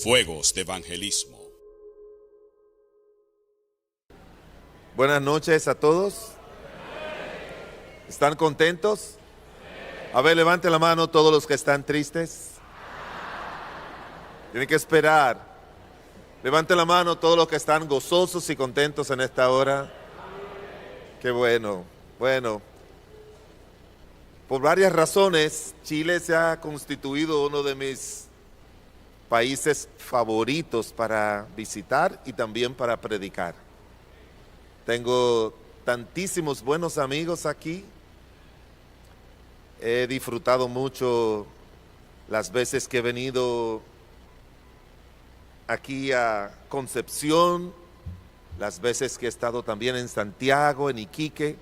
Fuegos de Evangelismo. Buenas noches a todos. ¿Están contentos? A ver, levanten la mano todos los que están tristes. Tienen que esperar. Levanten la mano todos los que están gozosos y contentos en esta hora. Qué bueno. Bueno, por varias razones, Chile se ha constituido uno de mis países favoritos para visitar y también para predicar. Tengo tantísimos buenos amigos aquí. He disfrutado mucho las veces que he venido aquí a Concepción, las veces que he estado también en Santiago, en Iquique,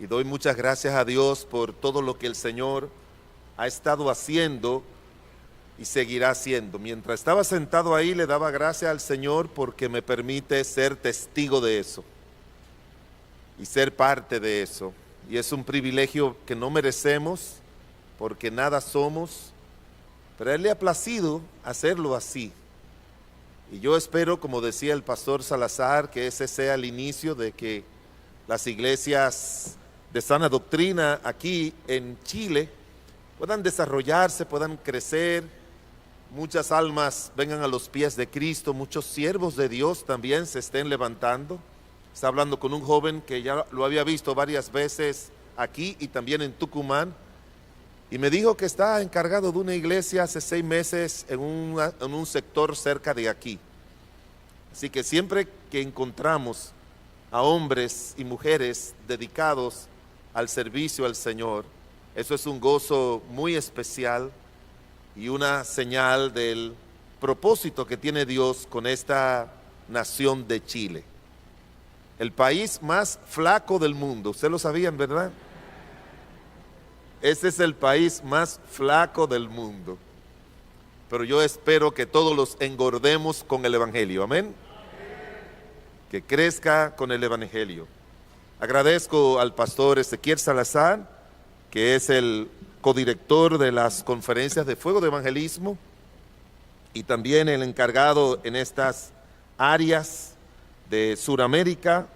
y doy muchas gracias a Dios por todo lo que el Señor ha estado haciendo y seguirá haciendo. Mientras estaba sentado ahí, le daba gracias al Señor porque me permite ser testigo de eso y ser parte de eso. Y es un privilegio que no merecemos porque nada somos, pero a Él le ha placido hacerlo así. Y yo espero, como decía el pastor Salazar, que ese sea el inicio de que las iglesias de sana doctrina aquí en Chile puedan desarrollarse, puedan crecer, muchas almas vengan a los pies de Cristo, muchos siervos de Dios también se estén levantando. Estaba hablando con un joven que ya lo había visto varias veces aquí y también en Tucumán, y me dijo que está encargado de una iglesia hace 6 meses en un sector cerca de aquí. Así que siempre que encontramos a hombres y mujeres dedicados al servicio al Señor, eso es un gozo muy especial y una señal del propósito que tiene Dios con esta nación de Chile. El país más flaco del mundo, ustedes lo sabían, ¿verdad? Ese es el país más flaco del mundo. Pero yo espero que todos los engordemos con el Evangelio, amén. Que crezca con el Evangelio. Agradezco al pastor Ezequiel Salazar, que es el codirector de las conferencias de Fuego de Evangelismo y también el encargado en estas áreas de Sudamérica,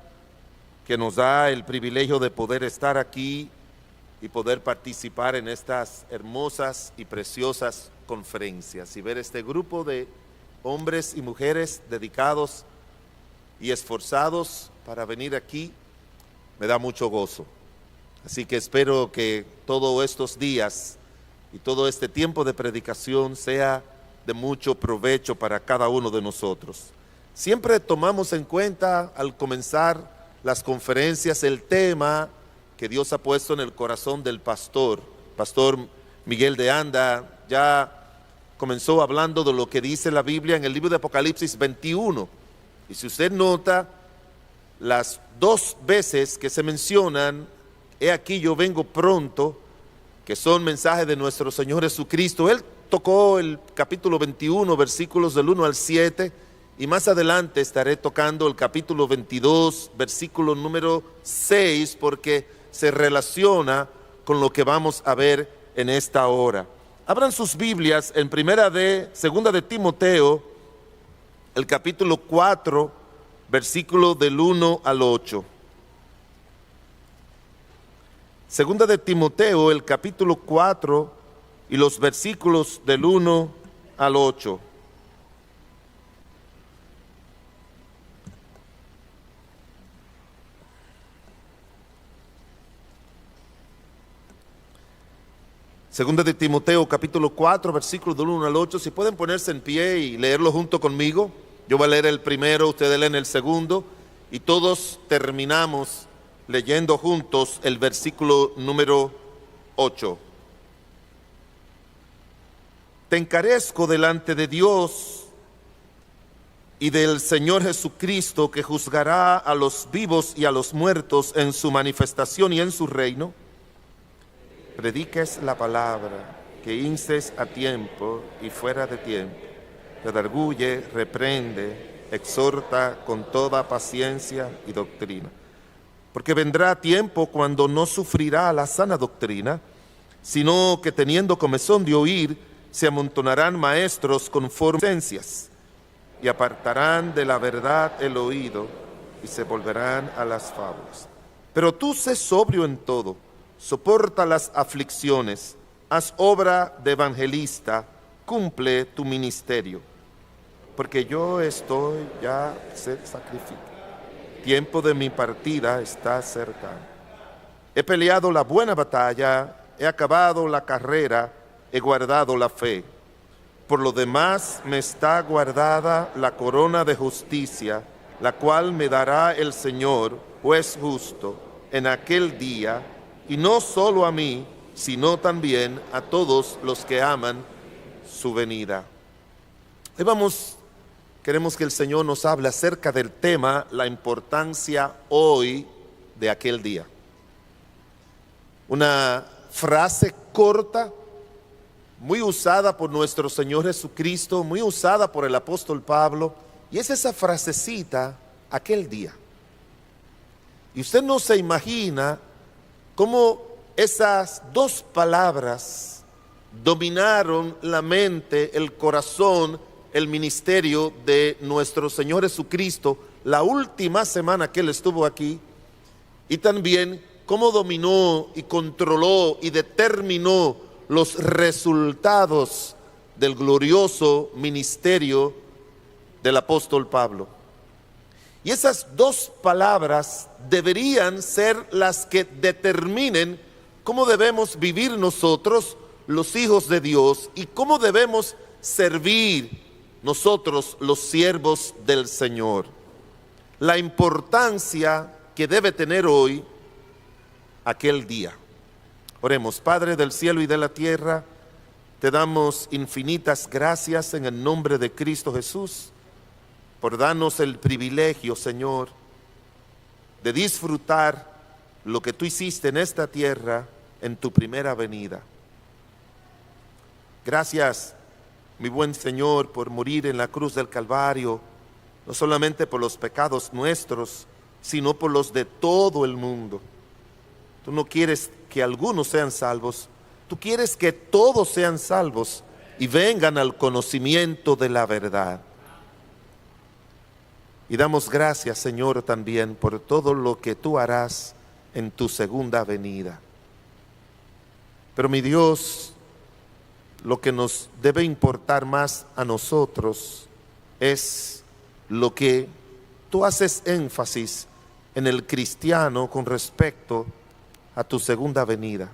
que nos da el privilegio de poder estar aquí y poder participar en estas hermosas y preciosas conferencias y ver este grupo de hombres y mujeres dedicados y esforzados para venir aquí, me da mucho gozo. Así que espero que todos estos días y todo este tiempo de predicación sea de mucho provecho para cada uno de nosotros. Siempre tomamos en cuenta al comenzar las conferencias el tema que Dios ha puesto en el corazón del pastor Miguel de Anda. Ya comenzó hablando de lo que dice la Biblia en el libro de Apocalipsis 21. Y si usted nota, las 2 veces que se mencionan, he aquí yo vengo pronto, que son mensajes de nuestro Señor Jesucristo. Él tocó el capítulo 21, versículos del 1 al 7, y más adelante estaré tocando el capítulo 22, versículo número 6, porque se relaciona con lo que vamos a ver en esta hora. Abran sus Biblias en segunda de Timoteo, el capítulo 4, versículo del 1 al 8. Segunda de Timoteo, el capítulo 4 y los versículos del 1 al 8. Segunda de Timoteo, capítulo 4, versículos del 1 al 8. Si pueden ponerse en pie y leerlo junto conmigo. Yo voy a leer el primero, ustedes leen el segundo, y todos terminamos leyendo juntos el versículo número 8. Te encarezco delante de Dios y del Señor Jesucristo, que juzgará a los vivos y a los muertos en su manifestación y en su reino. Prediques la palabra, que instes a tiempo y fuera de tiempo. Redarguye, reprende, exhorta con toda paciencia y doctrina. Porque vendrá tiempo cuando no sufrirá la sana doctrina, sino que teniendo comezón de oír, se amontonarán maestros conforme a esencias y apartarán de la verdad el oído y se volverán a las fábulas. Pero tú sé sobrio en todo, soporta las aflicciones, haz obra de evangelista, cumple tu ministerio. Porque yo estoy ya sacrificado. Tiempo de mi partida está cercano. He peleado la buena batalla, he acabado la carrera, he guardado la fe. Por lo demás me está guardada la corona de justicia, la cual me dará el Señor, juez justo, en aquel día, y no solo a mí, sino también a todos los que aman su venida. Hoy queremos que el Señor nos hable acerca del tema, la importancia hoy de aquel día. Una frase corta, muy usada por nuestro Señor Jesucristo, muy usada por el apóstol Pablo, y es esa frasecita, aquel día. Y usted no se imagina cómo esas dos palabras dominaron la mente, el corazón, el ministerio de nuestro Señor Jesucristo la última semana que Él estuvo aquí, y también cómo dominó y controló y determinó los resultados del glorioso ministerio del apóstol Pablo. Y esas dos palabras deberían ser las que determinen cómo debemos vivir nosotros, los hijos de Dios, y cómo debemos servir nosotros, los siervos del Señor. La importancia que debe tener hoy aquel día. Oremos. Padre del cielo y de la tierra, te damos infinitas gracias en el nombre de Cristo Jesús por darnos el privilegio, Señor, de disfrutar lo que tú hiciste en esta tierra en tu primera venida. Gracias, mi buen Señor, por morir en la cruz del Calvario, no solamente por los pecados nuestros, sino por los de todo el mundo. Tú no quieres que algunos sean salvos, tú quieres que todos sean salvos y vengan al conocimiento de la verdad. Y damos gracias, Señor, también por todo lo que tú harás en tu segunda venida. Pero mi Dios, lo que nos debe importar más a nosotros es lo que tú haces énfasis en el cristiano con respecto a tu segunda venida.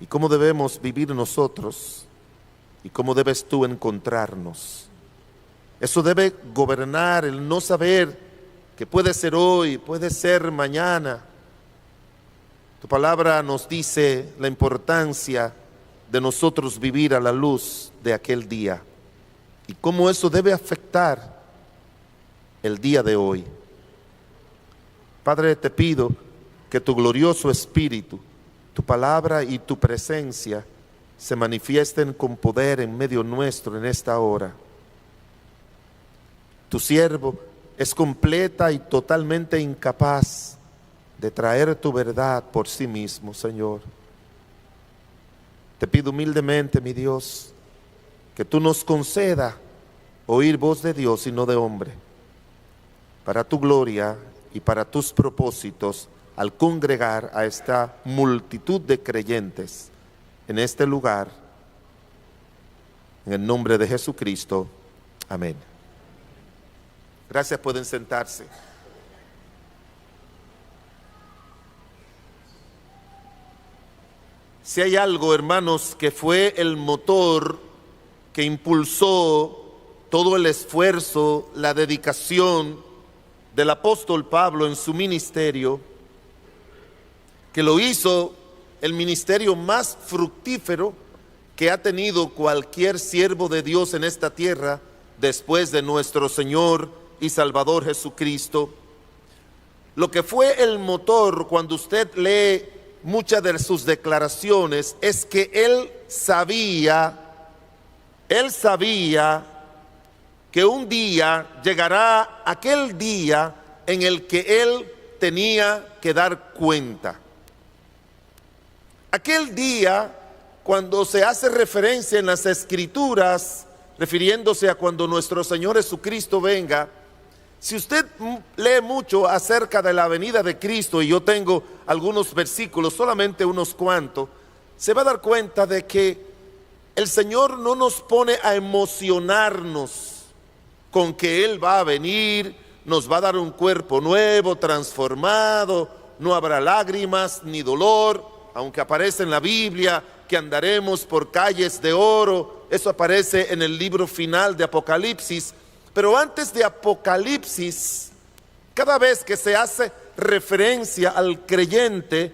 Y cómo debemos vivir nosotros y cómo debes tú encontrarnos. Eso debe gobernar el no saber que puede ser hoy, puede ser mañana. Tu palabra nos dice la importancia de nosotros vivir a la luz de aquel día y cómo eso debe afectar el día de hoy. Padre, te pido que tu glorioso Espíritu, tu palabra y tu presencia se manifiesten con poder en medio nuestro en esta hora. Tu siervo es completa y totalmente incapaz de traer tu verdad por sí mismo, Señor. Te pido humildemente, mi Dios, que tú nos conceda oír voz de Dios y no de hombre, para tu gloria y para tus propósitos, al congregar a esta multitud de creyentes en este lugar, en el nombre de Jesucristo. Amén. Gracias, pueden sentarse. Si hay algo, hermanos, que fue el motor que impulsó todo el esfuerzo, la dedicación del apóstol Pablo en su ministerio, que lo hizo el ministerio más fructífero que ha tenido cualquier siervo de Dios en esta tierra después de nuestro Señor y Salvador Jesucristo. Lo que fue el motor cuando usted lee muchas de sus declaraciones es que él sabía que un día llegará aquel día en el que él tenía que dar cuenta. Aquel día cuando se hace referencia en las Escrituras, refiriéndose a cuando nuestro Señor Jesucristo venga, si usted lee mucho acerca de la venida de Cristo, y yo tengo algunos versículos, solamente unos cuantos, se va a dar cuenta de que el Señor no nos pone a emocionarnos con que Él va a venir, nos va a dar un cuerpo nuevo, transformado, no habrá lágrimas ni dolor, aunque aparece en la Biblia que andaremos por calles de oro. Eso aparece en el libro final de Apocalipsis. Pero antes de Apocalipsis, cada vez que se hace referencia al creyente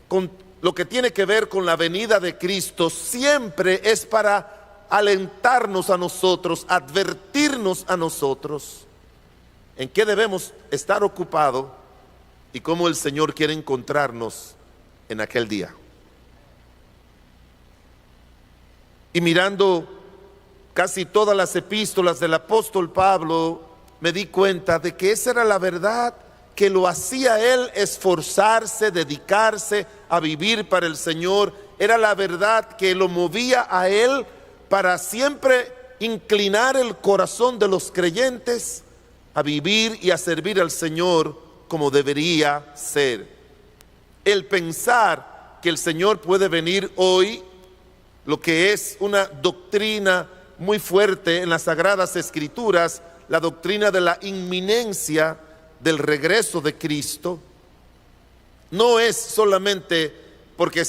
con lo que tiene que ver con la venida de Cristo, siempre es para alentarnos a nosotros, advertirnos a nosotros en qué debemos estar ocupados y cómo el Señor quiere encontrarnos en aquel día. Y mirando casi todas las epístolas del apóstol Pablo, me di cuenta de que esa era la verdad que lo hacía él esforzarse, dedicarse a vivir para el Señor. Era la verdad que lo movía a él para siempre inclinar el corazón de los creyentes a vivir y a servir al Señor como debería ser. El pensar que el Señor puede venir hoy, lo que es una doctrina muy fuerte en las Sagradas Escrituras, la doctrina de la inminencia del regreso de Cristo, no es solamente porque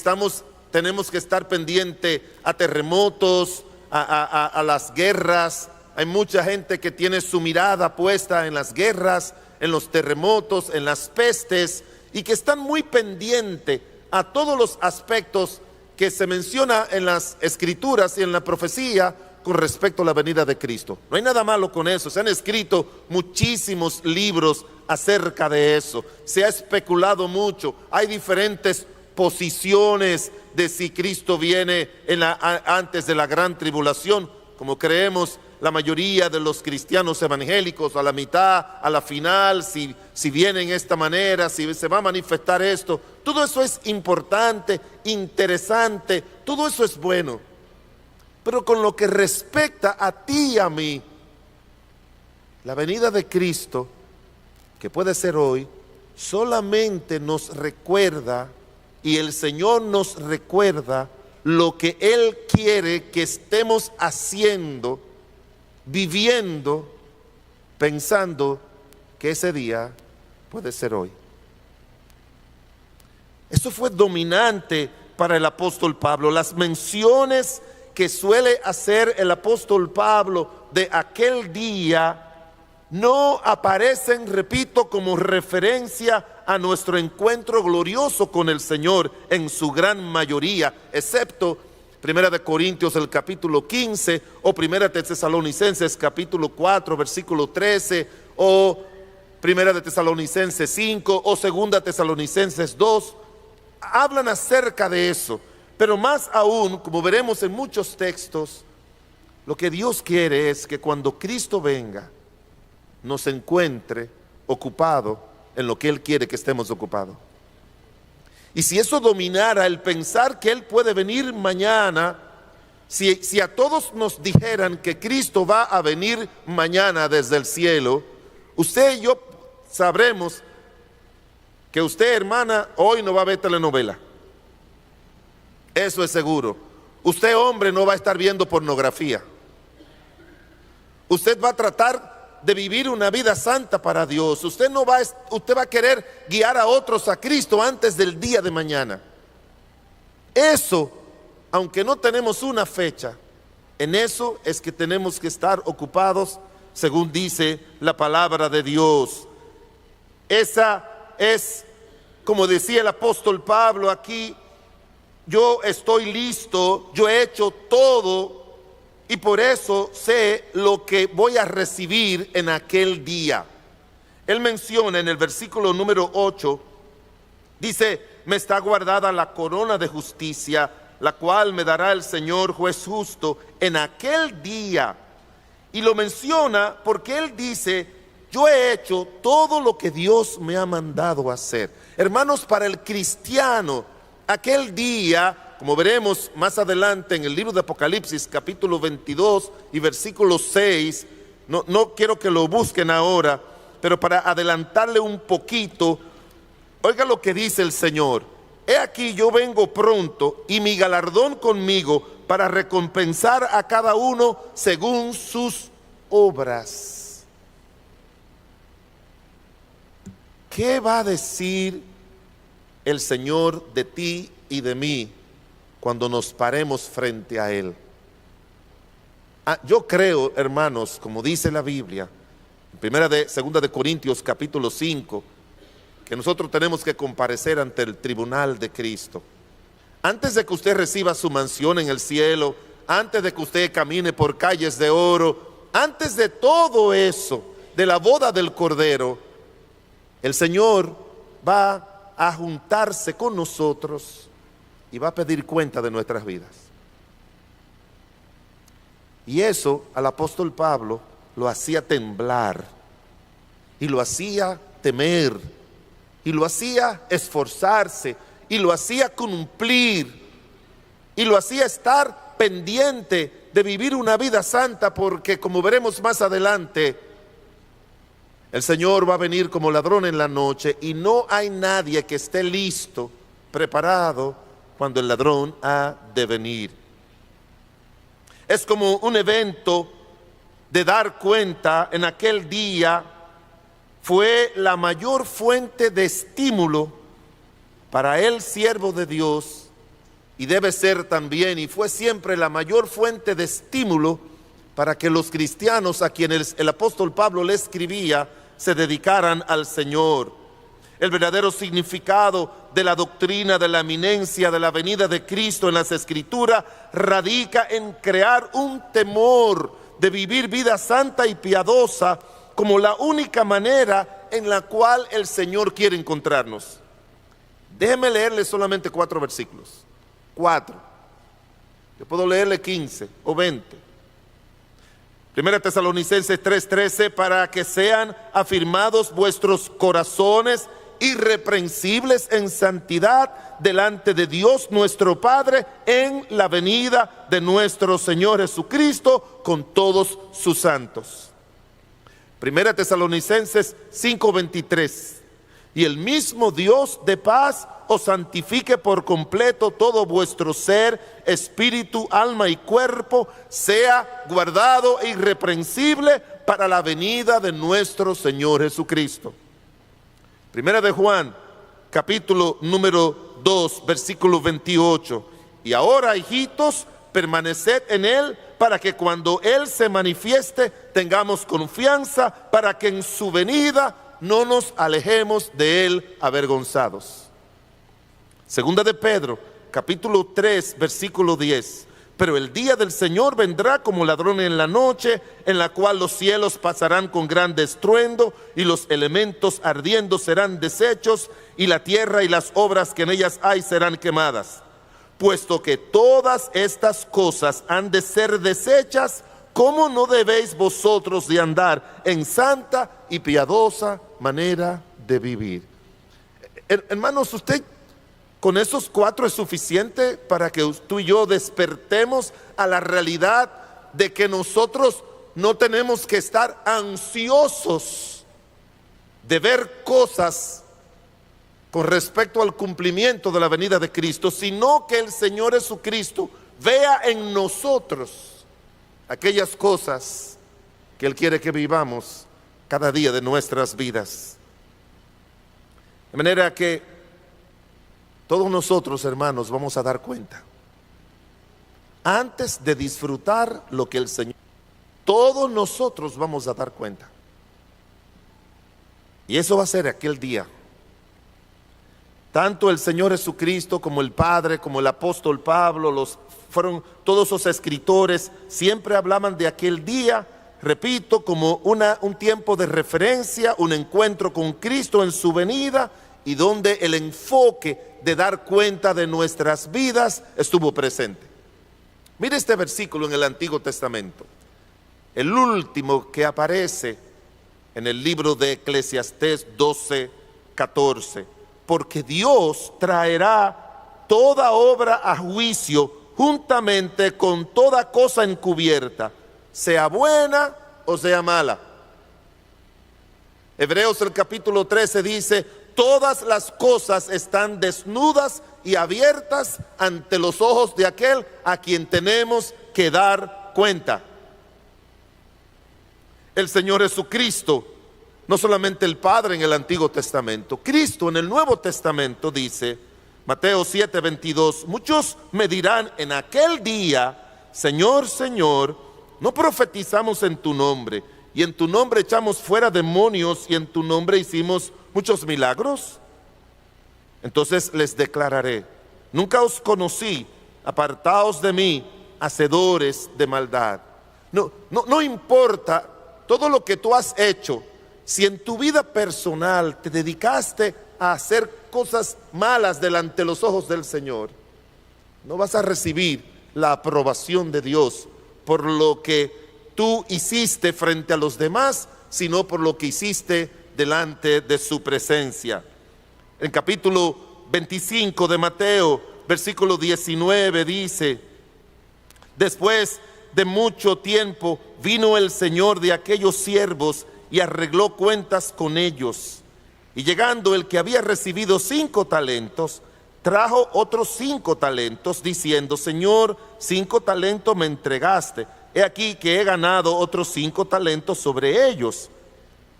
tenemos que estar pendiente a terremotos, a las guerras. Hay mucha gente que tiene su mirada puesta en las guerras, en los terremotos, en las pestes, y que están muy pendientes a todos los aspectos que se menciona en las Escrituras y en la profecía con respecto a la venida de Cristo. No hay nada malo con eso. Se han escrito muchísimos libros acerca de eso. Se ha especulado mucho. Hay diferentes posiciones de si Cristo viene antes de la gran tribulación, como creemos la mayoría de los cristianos evangélicos, a la mitad, a la final, si viene en esta manera, si se va a manifestar esto. Todo eso es importante, interesante, todo eso es bueno. Pero con lo que respecta a ti y a mí, la venida de Cristo, que puede ser hoy, solamente nos recuerda, y el Señor nos recuerda lo que Él quiere que estemos haciendo, viviendo, pensando que ese día puede ser hoy. Eso fue dominante para el apóstol Pablo. Las menciones que suele hacer el apóstol Pablo de aquel día no aparecen, repito, como referencia a nuestro encuentro glorioso con el Señor en su gran mayoría, excepto Primera de Corintios el capítulo 15 o Primera de Tesalonicenses capítulo 4 versículo 13 o Primera de Tesalonicenses 5 o Segunda Tesalonicenses 2. Hablan acerca de eso. Pero más aún, como veremos en muchos textos, lo que Dios quiere es que cuando Cristo venga, nos encuentre ocupado en lo que Él quiere que estemos ocupados. Y si eso dominara el pensar que Él puede venir mañana, si a todos nos dijeran que Cristo va a venir mañana desde el cielo, usted y yo sabremos que usted, hermana, hoy no va a ver telenovela. Eso es seguro. Usted, hombre, no va a estar viendo pornografía. Usted va a tratar de vivir una vida santa para Dios. Usted va a querer guiar a otros a Cristo antes del día de mañana. Eso, aunque no tenemos una fecha, en eso es que tenemos que estar ocupados, según dice la palabra de Dios. Esa es, como decía el apóstol Pablo aquí, yo estoy listo, yo he hecho todo y por eso sé lo que voy a recibir en aquel día. Él menciona en el versículo número 8, dice, me está guardada la corona de justicia, la cual me dará el Señor juez justo en aquel día. Y lo menciona porque él dice, yo he hecho todo lo que Dios me ha mandado hacer. Hermanos, para el cristiano, aquel día como veremos más adelante en el libro de Apocalipsis, capítulo 22 y versículo 6, no quiero que lo busquen ahora, pero para adelantarle un poquito, oiga lo que dice el Señor: he aquí yo vengo pronto y mi galardón conmigo para recompensar a cada uno según sus obras. ¿Qué va a decir el Señor de ti y de mí cuando nos paremos frente a Él? Yo creo, hermanos, como dice la Biblia, en segunda de Corintios capítulo 5, que nosotros tenemos que comparecer ante el tribunal de Cristo. Antes de que usted reciba su mansión en el cielo, antes de que usted camine por calles de oro, antes de todo eso, de la boda del Cordero, el Señor va a juntarse con nosotros y va a pedir cuenta de nuestras vidas. Y eso al apóstol Pablo lo hacía temblar, y lo hacía temer, y lo hacía esforzarse, y lo hacía cumplir, y lo hacía estar pendiente de vivir una vida santa, porque como veremos más adelante, el Señor va a venir como ladrón en la noche, y no hay nadie que esté listo, preparado, cuando el ladrón ha de venir. Es como un evento de dar cuenta. En aquel día fue la mayor fuente de estímulo para el siervo de Dios, y debe ser también, y fue siempre la mayor fuente de estímulo para que los cristianos a quienes el apóstol Pablo le escribía se dedicaran al Señor. El verdadero significado de la doctrina de la eminencia de la venida de Cristo en las Escrituras radica en crear un temor de vivir vida santa y piadosa como la única manera en la cual el Señor quiere encontrarnos. Déjeme leerle solamente 4 versículos. 4. Yo puedo leerle 15 o 20. Primera Tesalonicenses 3:13, para que sean afirmados vuestros corazones irreprensibles en santidad delante de Dios nuestro Padre en la venida de nuestro Señor Jesucristo con todos sus santos. Primera Tesalonicenses 5:23, y el mismo Dios de paz os santifique por completo todo vuestro ser, espíritu, alma y cuerpo, sea guardado e irreprensible para la venida de nuestro Señor Jesucristo. Primera de Juan, capítulo número 2, versículo 28. Y ahora, hijitos, permaneced en Él, para que cuando Él se manifieste tengamos confianza, para que en su venida no nos alejemos de Él avergonzados. Segunda de Pedro, capítulo 3, versículo 10. Pero el día del Señor vendrá como ladrón en la noche, en la cual los cielos pasarán con gran estruendo, y los elementos ardiendo serán deshechos, y la tierra y las obras que en ellas hay serán quemadas. Puesto que todas estas cosas han de ser deshechas, ¿cómo no debéis vosotros de andar en santa y piadosa manera de vivir? Hermanos, usted con esos 4 es suficiente para que tú y yo despertemos a la realidad de que nosotros no tenemos que estar ansiosos de ver cosas con respecto al cumplimiento de la venida de Cristo, sino que el Señor Jesucristo vea en nosotros aquellas cosas que Él quiere que vivamos cada día de nuestras vidas. De manera que todos nosotros, hermanos, vamos a dar cuenta, antes de disfrutar lo que el Señor, todos nosotros vamos a dar cuenta. Y eso va a ser aquel día. Tanto el Señor Jesucristo como el Padre, como el apóstol Pablo, fueron todos esos escritores, siempre hablaban de aquel día, repito, como un tiempo de referencia, un encuentro con Cristo en su venida, y donde el enfoque de dar cuenta de nuestras vidas estuvo presente. Mire este versículo en el Antiguo Testamento, el último que aparece en el libro de Eclesiastés 12:14. Porque Dios traerá toda obra a juicio juntamente con toda cosa encubierta, sea buena o sea mala. Hebreos el capítulo 13 dice: todas las cosas están desnudas y abiertas ante los ojos de aquel a quien tenemos que dar cuenta. El Señor Jesucristo, no solamente el Padre en el Antiguo Testamento, Cristo en el Nuevo Testamento dice, Mateo 7:22, muchos me dirán en aquel día: Señor, Señor, ¿no profetizamos en tu nombre? Y en tu nombre echamos fuera demonios, y en tu nombre hicimos muchos milagros. Entonces les declararé: nunca os conocí, apartaos de mí, hacedores de maldad. No importa todo lo que tú has hecho, si en tu vida personal te dedicaste a hacer cosas malas delante de los ojos del Señor, no vas a recibir la aprobación de Dios por lo que tú hiciste frente a los demás, sino por lo que hiciste delante de su presencia. En capítulo 25 de Mateo, versículo 19 dice: después de mucho tiempo vino el Señor de aquellos siervos y arregló cuentas con ellos. Y llegando el que había recibido 5 talentos, trajo otros 5 talentos, diciendo: Señor, 5 talentos me entregaste, he aquí que he ganado otros 5 talentos sobre ellos.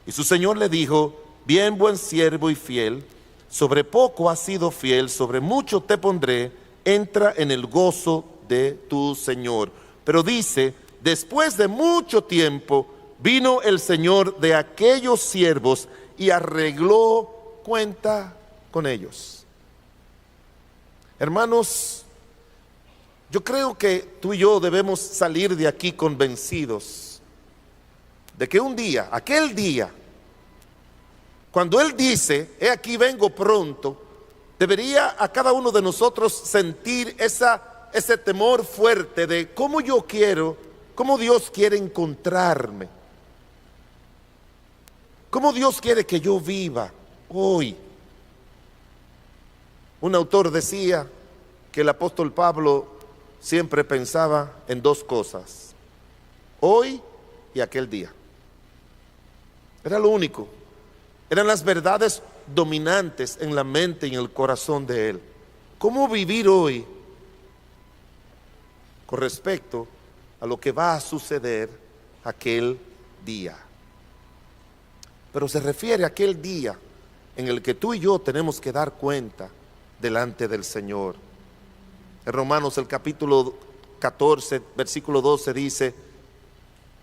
Y su Señor le dijo: bien, buen siervo y fiel, sobre poco has sido fiel, sobre mucho te pondré, entra en el gozo de tu Señor. Pero dice: después de mucho tiempo vino el Señor de aquellos siervos y arregló cuenta con ellos. Hermanos, yo creo que tú y yo debemos salir de aquí convencidos de que un día, aquel día, cuando Él dice: he aquí vengo pronto, debería a cada uno de nosotros sentir ese temor fuerte de cómo Dios quiere encontrarme, cómo Dios quiere que yo viva hoy. Un autor decía que el apóstol Pablo siempre pensaba en 2 cosas: hoy y aquel día. Era lo único. Eran las verdades dominantes en la mente y en el corazón de él. ¿Cómo vivir hoy con respecto a lo que va a suceder aquel día? Pero se refiere a aquel día en el que tú y yo tenemos que dar cuenta delante del Señor. En Romanos el capítulo 14, versículo 12 dice: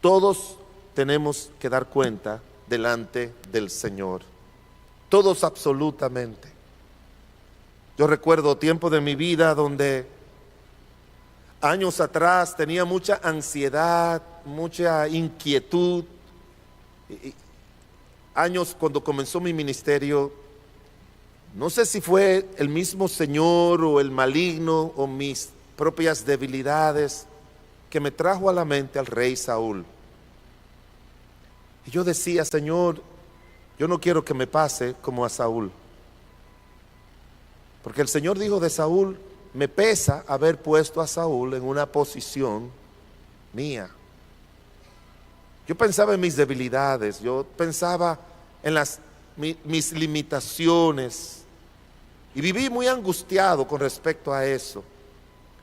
todos tenemos que dar cuenta delante del Señor. Todos, absolutamente. Yo recuerdo tiempo de mi vida donde años atrás tenía mucha ansiedad, mucha inquietud. Años cuando comenzó mi ministerio, no sé si fue el mismo Señor o el maligno o mis propias debilidades que me trajo a la mente al rey Saúl. Y yo decía: Señor, yo no quiero que me pase como a Saúl. Porque el Señor dijo de Saúl: me pesa haber puesto a Saúl en una posición mía. Yo pensaba en mis debilidades, yo pensaba en mis limitaciones, y viví muy angustiado con respecto a eso.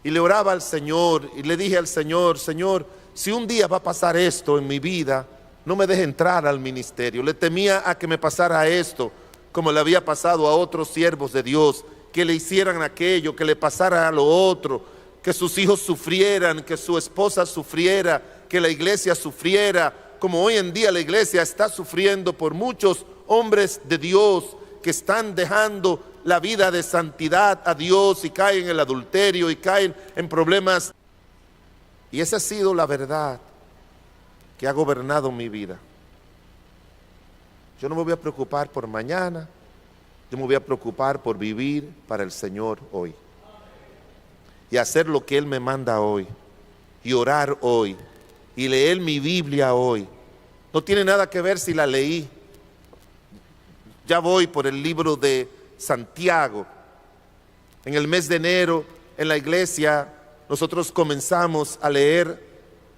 Y le oraba al Señor y le dije al Señor: Señor, si un día va a pasar esto en mi vida, no me deje entrar al ministerio. Le temía a que me pasara esto, como le había pasado a otros siervos de Dios, que le hicieran aquello, que le pasara a lo otro, que sus hijos sufrieran, que su esposa sufriera, que la iglesia sufriera, como hoy en día la iglesia está sufriendo por muchos hombres de Dios que están dejando la vida de santidad a Dios y caen en el adulterio y caen en problemas. Y esa ha sido la verdad que ha gobernado mi vida. Yo no me voy a preocupar por mañana, yo me voy a preocupar por vivir para el Señor hoy y hacer lo que Él me manda hoy y orar hoy y leer mi Biblia hoy. No tiene nada que ver si la leí. Ya voy por el libro de Santiago En el mes de enero, en la iglesia, nosotros comenzamos a leer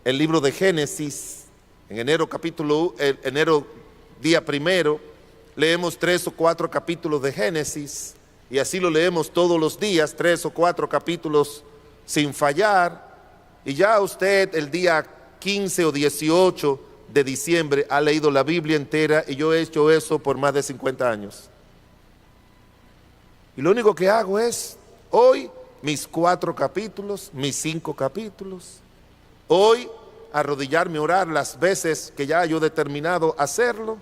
el libro de Génesis. En enero día primero, leemos 3 o 4 capítulos de Génesis, y así lo leemos todos los días, 3 o 4 capítulos sin fallar, y ya usted el día 15 o 18 de diciembre ha leído la Biblia entera, y yo he hecho eso por más de 50 años. Y lo único que hago es, hoy, mis 4 capítulos, mis 5 capítulos, hoy arrodillarme a orar las veces que ya yo he determinado hacerlo,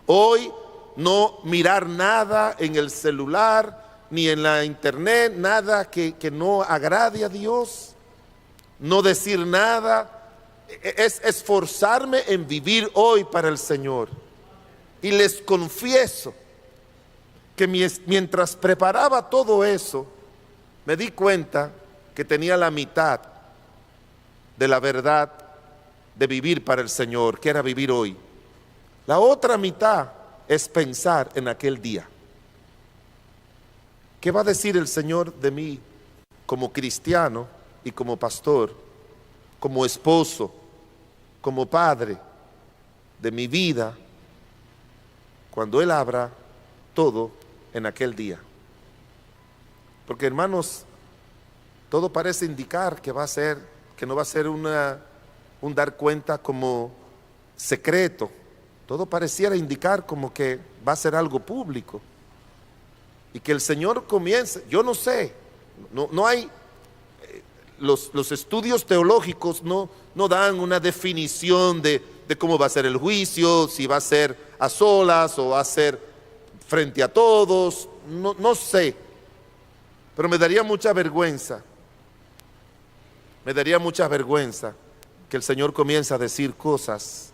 hoy no mirar nada en el celular, ni en la internet, nada que no agrade a Dios, no decir nada, es esforzarme en vivir hoy para el Señor. Y les confieso que mientras preparaba todo eso, me di cuenta que tenía la mitad de la verdad de vivir para el Señor, que era vivir hoy. La otra mitad es pensar en aquel día. ¿Qué va a decir el Señor de mí como cristiano y como pastor, como esposo, como padre de mi vida, cuando Él abra todo en aquel día? Porque, hermanos, todo parece indicar que no va a ser un dar cuenta como secreto. Todo pareciera indicar como que va a ser algo público. Y que el Señor comience, yo no sé, no hay, los estudios teológicos no dan una definición de cómo va a ser el juicio, si va a ser a solas o va a ser frente a todos, no sé. Pero me daría mucha vergüenza que el Señor comience a decir cosas,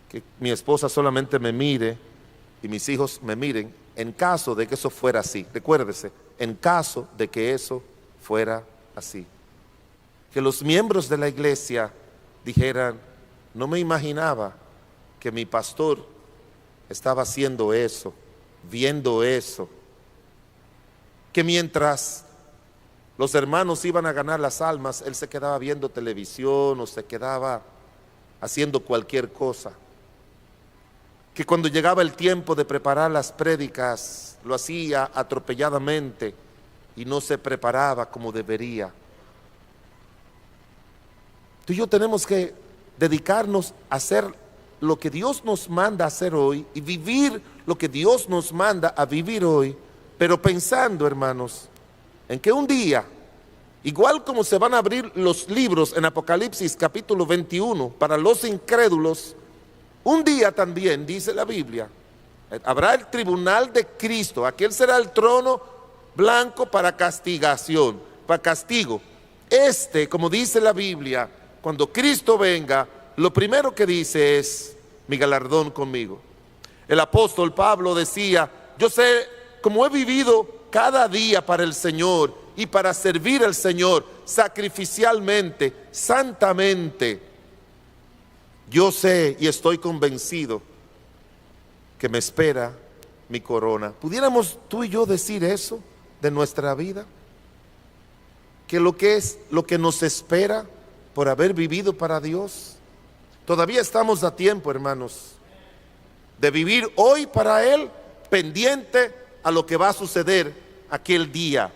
que mi esposa solamente me mire y mis hijos me miren, en caso de que eso fuera así. Recuérdese, en caso de que eso fuera así. Que los miembros de la iglesia dijeran, no me imaginaba que mi pastor estaba haciendo eso, viendo eso. Que mientras los hermanos iban a ganar las almas, él se quedaba viendo televisión o se quedaba haciendo cualquier cosa. Que cuando llegaba el tiempo de preparar las prédicas, lo hacía atropelladamente y no se preparaba como debería. Tú y yo tenemos que dedicarnos a hacer lo que Dios nos manda a hacer hoy y vivir lo que Dios nos manda a vivir hoy, pero pensando, hermanos, en que un día, igual como se van a abrir los libros en Apocalipsis capítulo 21 para los incrédulos, un día también, dice la Biblia, habrá el tribunal de Cristo. Aquel será el trono blanco para castigación, para castigo. Como dice la Biblia, cuando Cristo venga, lo primero que dice es, mi galardón conmigo. El apóstol Pablo decía, yo sé cómo he vivido cada día para el Señor y para servir al Señor sacrificialmente, santamente. Yo sé y estoy convencido que me espera mi corona. ¿Pudiéramos tú y yo decir eso de nuestra vida? Que lo que nos espera por haber vivido para Dios. Todavía estamos a tiempo, hermanos, de vivir hoy para Él, pendiente a lo que va a suceder aquel día.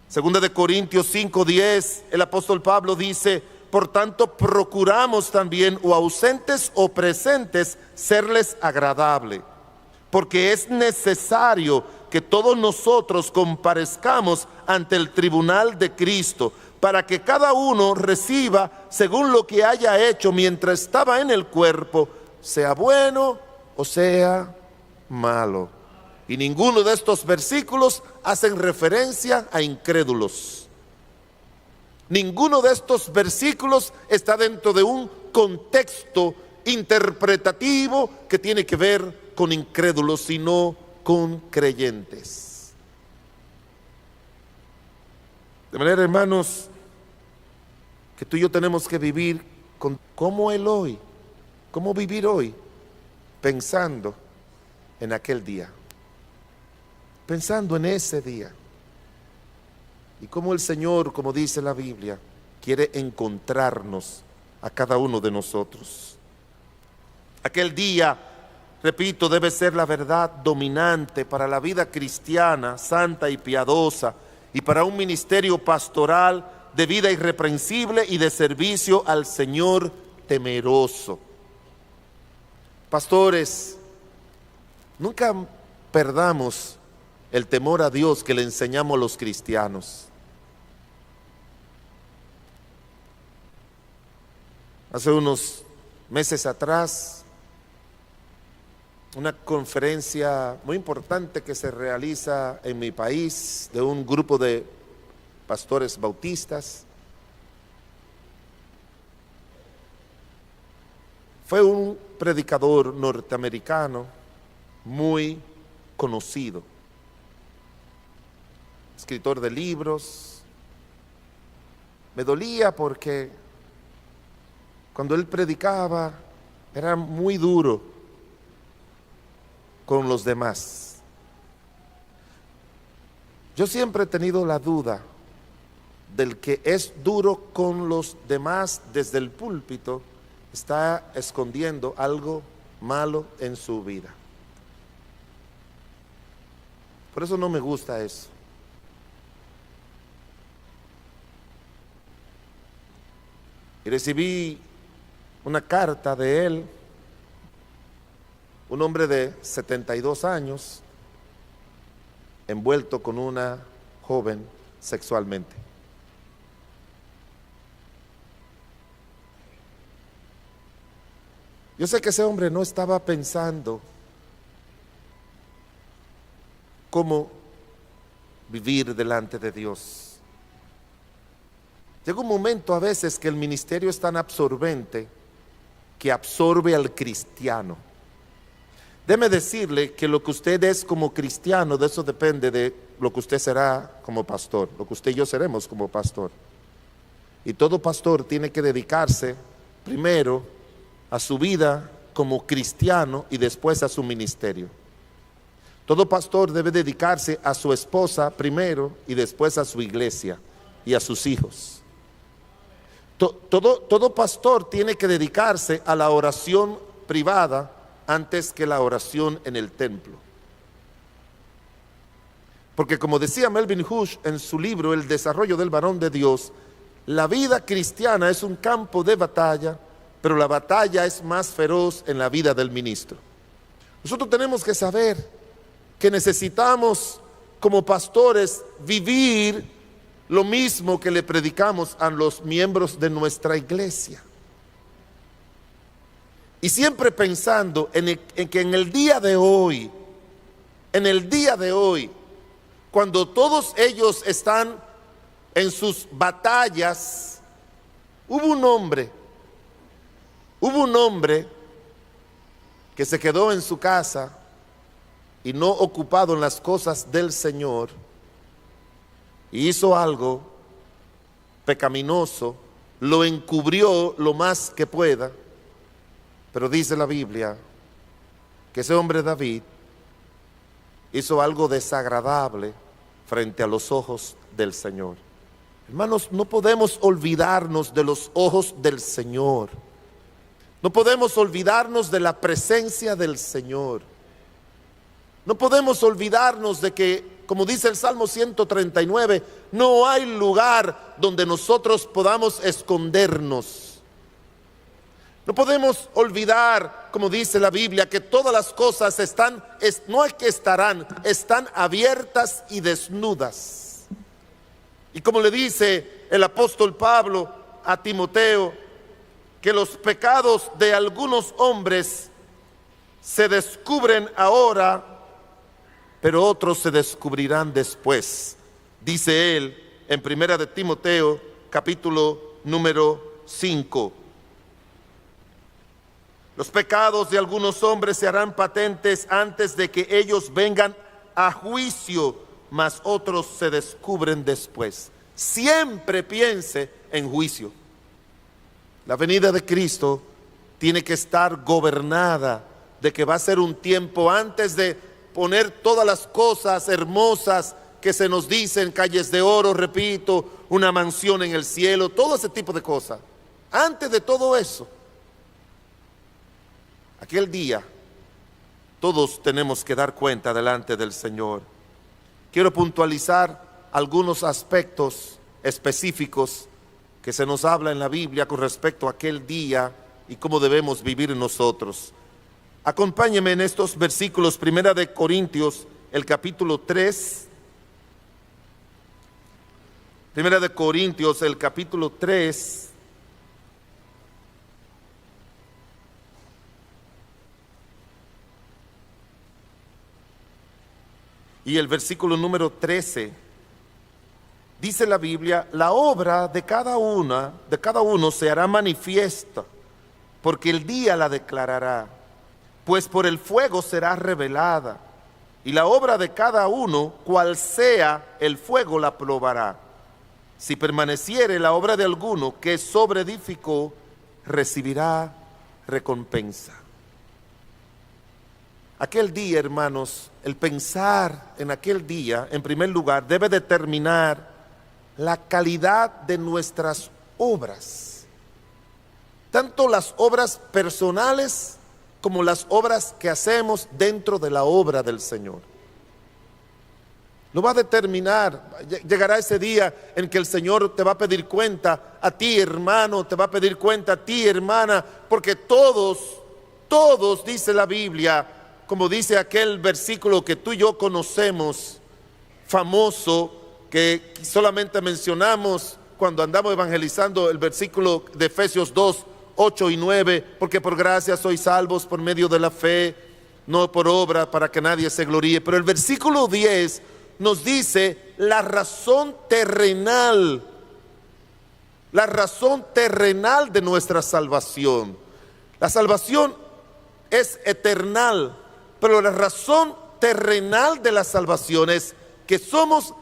Segunda de Corintios 5:10, el apóstol Pablo dice, por tanto procuramos también, o ausentes o presentes, serles agradable, porque es necesario que todos nosotros comparezcamos ante el tribunal de Cristo, para que cada uno reciba según lo que haya hecho mientras estaba en el cuerpo, sea bueno o sea malo. Y ninguno de estos versículos hacen referencia a incrédulos. Ninguno de estos versículos está dentro de un contexto interpretativo que tiene que ver con incrédulos, sino con creyentes. De manera, hermanos, que tú y yo tenemos que vivir como el hoy, cómo vivir hoy, pensando en aquel día. pensando en ese día. Y cómo el Señor, como dice la Biblia, quiere encontrarnos a cada uno de nosotros. Aquel día, repito, debe ser la verdad dominante para la vida cristiana, santa y piadosa, y para un ministerio pastoral de vida irreprensible y de servicio al Señor temeroso. Pastores, nunca perdamos el temor a Dios que le enseñamos los cristianos. Hace unos meses atrás, una conferencia muy importante que se realiza en mi país de un grupo de pastores bautistas. Fue un predicador norteamericano muy conocido, escritor de libros. Me dolía porque cuando él predicaba era muy duro con los demás. Yo siempre he tenido la duda del que es duro con los demás desde el púlpito, está escondiendo algo malo en su vida. Por eso no me gusta eso. Y recibí una carta de él, un hombre de 72 años, envuelto con una joven sexualmente. Yo sé que ese hombre no estaba pensando cómo vivir delante de Dios. Llega un momento a veces que el ministerio es tan absorbente que absorbe al cristiano. Déjeme decirle que lo que usted es como cristiano, de eso depende de lo que usted será como pastor, lo que usted y yo seremos como pastor. Y todo pastor tiene que dedicarse primero a su vida como cristiano y después a su ministerio. Todo pastor debe dedicarse a su esposa primero y después a su iglesia y a sus hijos. Todo pastor tiene que dedicarse a la oración privada antes que la oración en el templo. Porque como decía Melvin Hush en su libro El desarrollo del varón de Dios, la vida cristiana es un campo de batalla, pero la batalla es más feroz en la vida del ministro. Nosotros tenemos que saber que necesitamos como pastores vivir lo mismo que le predicamos a los miembros de nuestra iglesia. Y siempre pensando en que en el día de hoy, cuando todos ellos están en sus batallas, hubo un hombre que se quedó en su casa y no ocupado en las cosas del Señor, y hizo algo pecaminoso, lo encubrió lo más que pueda, pero dice la Biblia que ese hombre David hizo algo desagradable frente a los ojos del Señor. Hermanos, no podemos olvidarnos de los ojos del Señor. No podemos olvidarnos de la presencia del Señor. No podemos olvidarnos de que, como dice el Salmo 139, no hay lugar donde nosotros podamos escondernos. No podemos olvidar, como dice la Biblia, que todas las cosas están abiertas y desnudas. Y como le dice el apóstol Pablo a Timoteo, que los pecados de algunos hombres se descubren ahora, pero otros se descubrirán después. Dice él en Primera de Timoteo, capítulo número 5. Los pecados de algunos hombres se harán patentes antes de que ellos vengan a juicio, mas otros se descubren después. Siempre piense en juicio. La venida de Cristo tiene que estar gobernada de que va a ser un tiempo antes de poner todas las cosas hermosas que se nos dicen, calles de oro, repito, una mansión en el cielo, todo ese tipo de cosas. Antes de todo eso, aquel día, todos tenemos que dar cuenta delante del Señor. Quiero puntualizar algunos aspectos específicos que se nos habla en la Biblia con respecto a aquel día y cómo debemos vivir nosotros. Acompáñenme en estos versículos, 1 de Corintios, el capítulo 3. 1 de Corintios, el capítulo 3. Y el versículo número 13, dice la Biblia: la obra de cada uno se hará manifiesta, porque el día la declarará, pues por el fuego será revelada, y la obra de cada uno, cual sea el fuego, la probará. Si permaneciere la obra de alguno que sobreedificó, recibirá recompensa. Aquel día, hermanos, el pensar en aquel día, en primer lugar, debe determinar la calidad de nuestras obras. Tanto las obras personales como las obras que hacemos dentro de la obra del Señor. Lo va a determinar. Llegará ese día en que el Señor te va a pedir cuenta a ti, hermano, te va a pedir cuenta a ti, hermana, porque todos, dice la Biblia, como dice aquel versículo que tú y yo conocemos, famoso, que solamente mencionamos cuando andamos evangelizando, el versículo de Efesios 2, 8 y 9, porque por gracia sois salvos por medio de la fe, no por obra, para que nadie se gloríe. Pero el versículo 10 nos dice la razón terrenal de nuestra salvación. La salvación es eternal, pero la razón terrenal de la salvación es que somos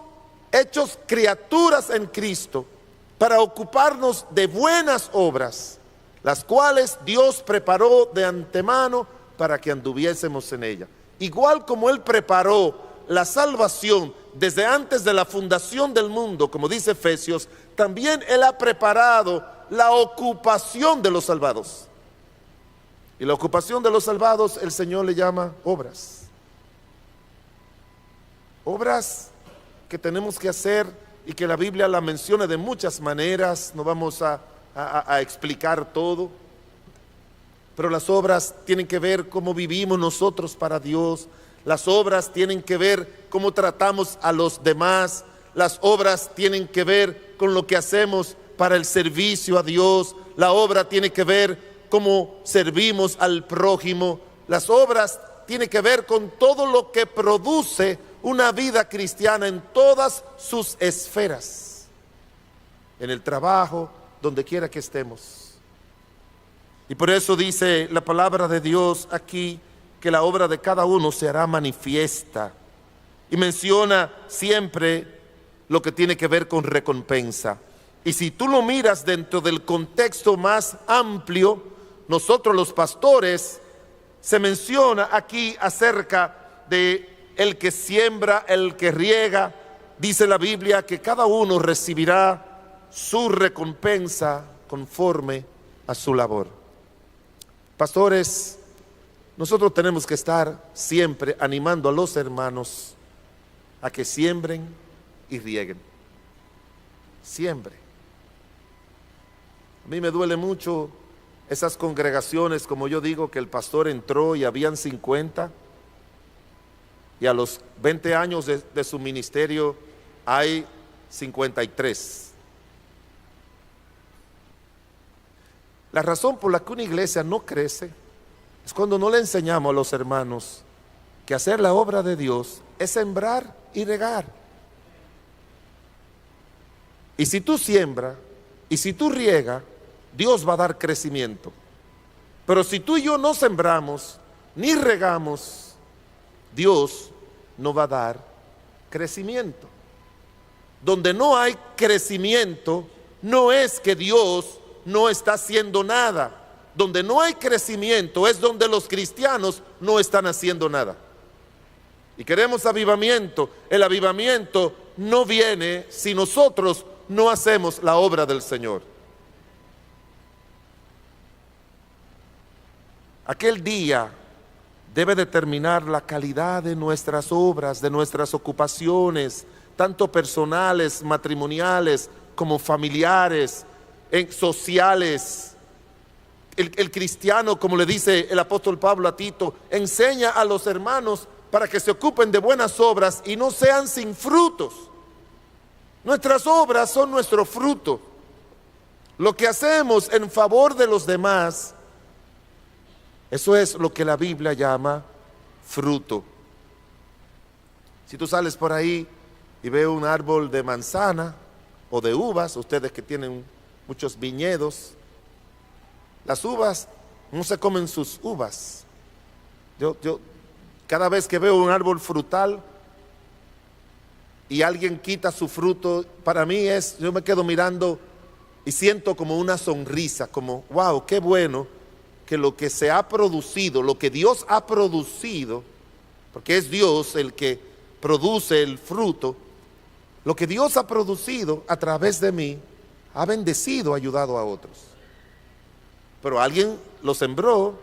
hechos criaturas en Cristo para ocuparnos de buenas obras, las cuales Dios preparó de antemano para que anduviésemos en ella. Igual como Él preparó la salvación desde antes de la fundación del mundo, como dice Efesios, también Él ha preparado la ocupación de los salvados. Y la ocupación de los salvados el Señor le llama obras. Obras que tenemos que hacer y que la Biblia la menciona de muchas maneras. No vamos a explicar todo, pero las obras tienen que ver cómo vivimos nosotros para Dios. Las obras tienen que ver cómo tratamos a los demás. Las obras tienen que ver con lo que hacemos para el servicio a Dios. La obra tiene que ver cómo servimos al prójimo. Las obras tienen que ver con todo lo que produce una vida cristiana en todas sus esferas, en el trabajo, donde quiera que estemos. Y por eso dice la palabra de Dios aquí que la obra de cada uno se hará manifiesta, y menciona siempre lo que tiene que ver con recompensa. Y si tú lo miras dentro del contexto más amplio, nosotros los pastores, se menciona aquí acerca de el que siembra, el que riega. Dice la Biblia que cada uno recibirá su recompensa conforme a su labor. Pastores, nosotros tenemos que estar siempre animando a los hermanos a que siembren y rieguen. Siempre. A mí me duele mucho esas congregaciones, como yo digo, que el pastor entró y habían 50, y a los 20 años de su ministerio hay 53. La razón por la que una iglesia no crece es cuando no le enseñamos a los hermanos que hacer la obra de Dios es sembrar y regar. Y si tú siembras y si tú riegas, Dios va a dar crecimiento. Pero si tú y yo no sembramos ni regamos, Dios no va a dar crecimiento. Donde no hay crecimiento, no es que Dios no está haciendo nada. Donde no hay crecimiento es donde los cristianos no están haciendo nada. y queremos avivamiento, el avivamiento no viene si nosotros no hacemos la obra del Señor. Aquel día debe determinar la calidad de nuestras obras, de nuestras ocupaciones, tanto personales, matrimoniales, como familiares, sociales. El cristiano, como le dice el apóstol Pablo a Tito, enseña a los hermanos para que se ocupen de buenas obras y no sean sin frutos. Nuestras obras son nuestro fruto. Lo que hacemos en favor de los demás, eso es lo que la Biblia llama fruto. Si tú sales por ahí y ves un árbol de manzana o de uvas, ustedes que tienen muchos viñedos, las uvas no se comen sus uvas. Yo cada vez que veo un árbol frutal y alguien quita su fruto, para mí yo me quedo mirando y siento como una sonrisa, como wow, qué bueno que lo que se ha producido, lo que Dios ha producido, porque es Dios el que produce el fruto, lo que Dios ha producido a través de mí ha bendecido, ha ayudado a otros. Pero alguien lo sembró,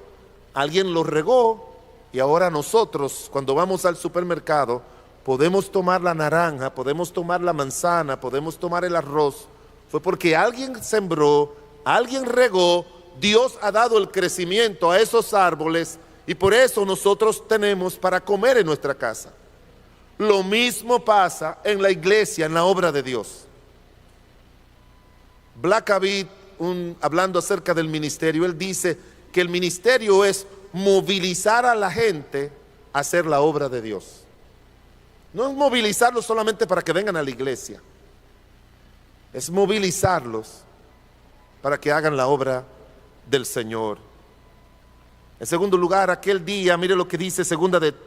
alguien lo regó, y ahora nosotros, cuando vamos al supermercado, podemos tomar la naranja, podemos tomar la manzana, podemos tomar el arroz. Fue porque alguien sembró, alguien regó, Dios ha dado el crecimiento a esos árboles, y por eso nosotros tenemos para comer en nuestra casa. Lo mismo pasa en la iglesia, en la obra de Dios. Blackaby, hablando acerca del ministerio, él dice que el ministerio es movilizar a la gente a hacer la obra de Dios. No es movilizarlos solamente para que vengan a la iglesia, es movilizarlos para que hagan la obra del Señor. En segundo lugar, aquel día, mire lo que dice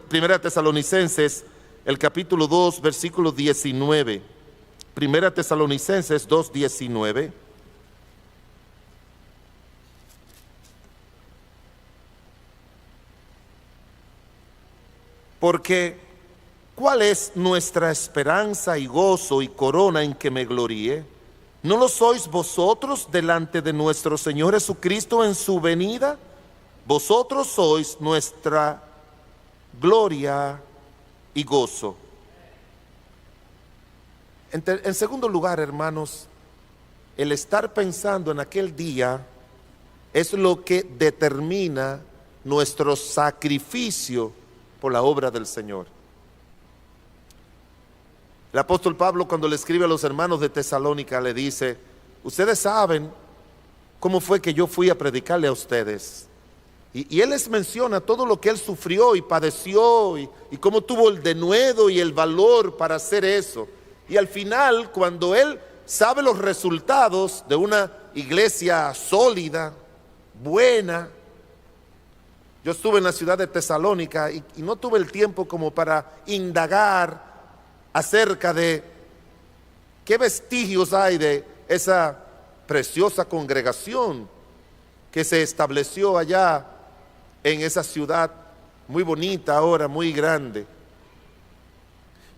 Primera Tesalonicenses, el capítulo 2, versículo 19. Primera Tesalonicenses 2:19. Porque ¿cuál es nuestra esperanza y gozo y corona en que me gloríe? ¿No lo sois vosotros delante de nuestro Señor Jesucristo en su venida? Vosotros sois nuestra gloria y gozo. En segundo lugar, hermanos, el estar pensando en aquel día es lo que determina nuestro sacrificio por la obra del Señor. El apóstol Pablo, cuando le escribe a los hermanos de Tesalónica, le dice: ustedes saben cómo fue que yo fui a predicarle a ustedes. Y él les menciona todo lo que él sufrió y padeció, y cómo tuvo el denuedo y el valor para hacer eso. Y al final, cuando él sabe los resultados de una iglesia sólida, buena. Yo estuve en la ciudad de Tesalónica y no tuve el tiempo como para indagar acerca de qué vestigios hay de esa preciosa congregación que se estableció allá en esa ciudad muy bonita ahora, muy grande.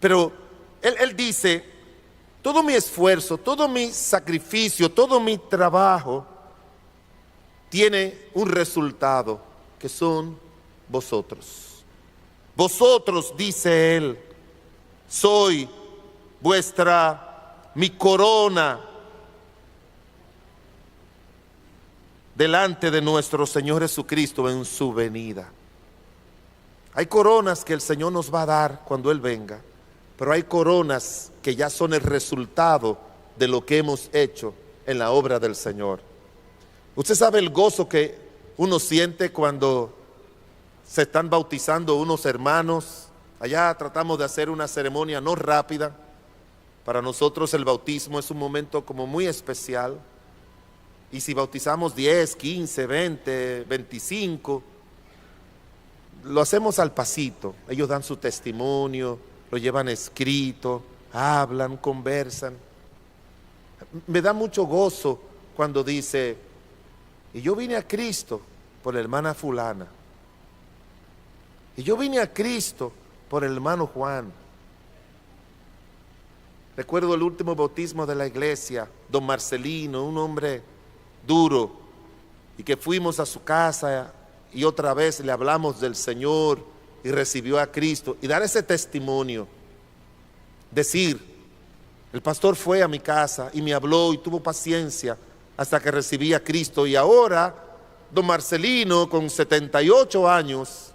Pero él dice: todo mi esfuerzo, todo mi sacrificio, todo mi trabajo tiene un resultado, que son vosotros. Vosotros, dice él, soy mi corona delante de nuestro Señor Jesucristo en su venida. Hay coronas que el Señor nos va a dar cuando Él venga, pero hay coronas que ya son el resultado de lo que hemos hecho en la obra del Señor. Usted sabe el gozo que uno siente cuando se están bautizando unos hermanos. Allá tratamos de hacer una ceremonia no rápida. Para nosotros el bautismo es un momento como muy especial. Y si bautizamos 10, 15, 20, 25, lo hacemos al pasito. Ellos dan su testimonio, lo llevan escrito, hablan, conversan. Me da mucho gozo cuando dice: y yo vine a Cristo por la hermana fulana. Y yo vine a Cristo por el hermano Juan. Recuerdo el último bautismo de la iglesia, don Marcelino, un hombre duro, y que fuimos a su casa y otra vez le hablamos del Señor y recibió a Cristo. Y dar ese testimonio, decir, el pastor fue a mi casa y me habló y tuvo paciencia hasta que recibí a Cristo. Y ahora, don Marcelino, con 78 años,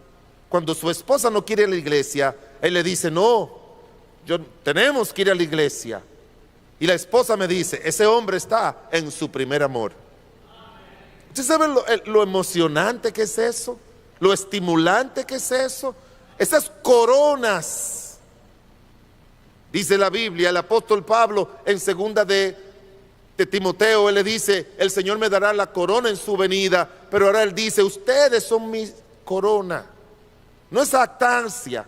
cuando su esposa no quiere ir a la iglesia, él le dice, no, tenemos que ir a la iglesia. Y la esposa me dice, ese hombre está en su primer amor. ¿Usted sabe lo emocionante que es eso? Lo estimulante que es eso. Esas coronas. Dice la Biblia, el apóstol Pablo en segunda de Timoteo, él le dice, el Señor me dará la corona en su venida. Pero ahora él dice, ustedes son mi corona. No es jactancia.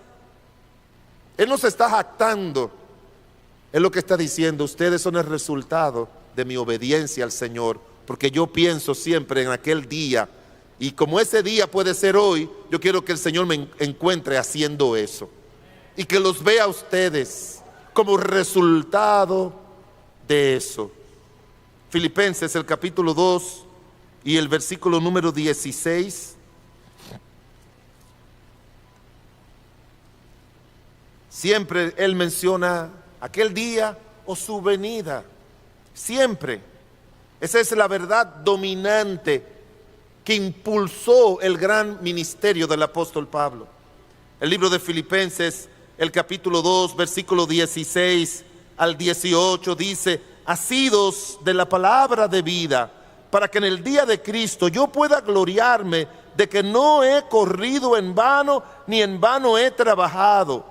Él no se está jactando. Es lo que está diciendo, ustedes son el resultado de mi obediencia al Señor. Porque yo pienso siempre en aquel día, y como ese día puede ser hoy, yo quiero que el Señor me encuentre haciendo eso. Y que los vea a ustedes como resultado de eso. Filipenses, el capítulo 2 y el versículo número 16. Siempre él menciona aquel día o su venida. Siempre. Esa es la verdad dominante que impulsó el gran ministerio del apóstol Pablo. El libro de Filipenses, el capítulo 2, versículo 16 al 18 dice, asidos de la palabra de vida, para que en el día de Cristo yo pueda gloriarme de que no he corrido en vano, ni en vano he trabajado,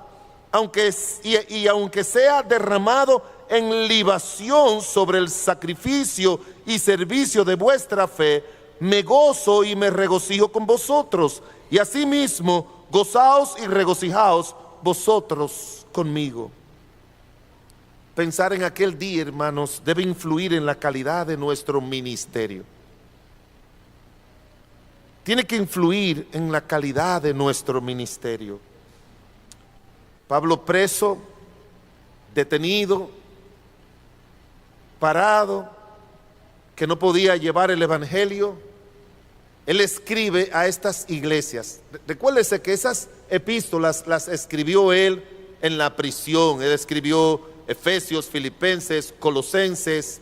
aunque sea derramado en libación sobre el sacrificio y servicio de vuestra fe, me gozo y me regocijo con vosotros, y asimismo gozaos y regocijaos vosotros conmigo. Pensar en aquel día, hermanos, debe influir en la calidad de nuestro ministerio. Tiene que influir en la calidad de nuestro ministerio. Pablo preso, detenido, parado, que no podía llevar el evangelio, él escribe a estas iglesias. Recuérdese que esas epístolas las escribió él en la prisión. Él escribió Efesios, Filipenses, Colosenses.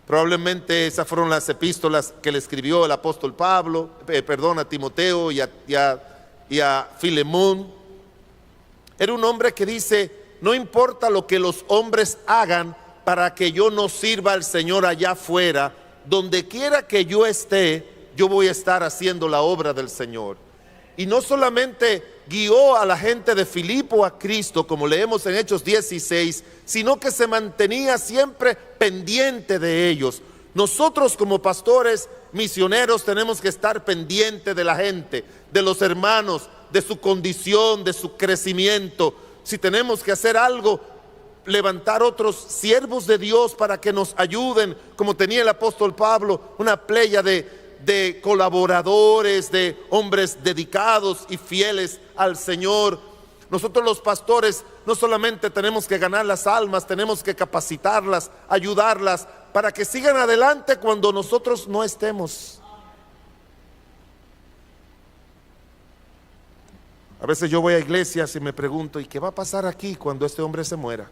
Probablemente esas fueron las epístolas que le escribió el apóstol Pablo, a Timoteo y a Filemón. Era un hombre que dice, no importa lo que los hombres hagan para que yo no sirva al Señor allá afuera, donde quiera que yo esté, yo voy a estar haciendo la obra del Señor. Y no solamente guió a la gente de Filipo a Cristo, como leemos en Hechos 16, sino que se mantenía siempre pendiente de ellos. Nosotros como pastores misioneros tenemos que estar pendiente de la gente, de los hermanos, de su condición, de su crecimiento. Si tenemos que hacer algo, levantar otros siervos de Dios para que nos ayuden, como tenía el apóstol Pablo, una playa de colaboradores, de hombres dedicados y fieles al Señor. Nosotros los pastores no solamente tenemos que ganar las almas, tenemos que capacitarlas, ayudarlas para que sigan adelante cuando nosotros no estemos. A veces yo voy a iglesias y me pregunto, ¿y qué va a pasar aquí cuando este hombre se muera?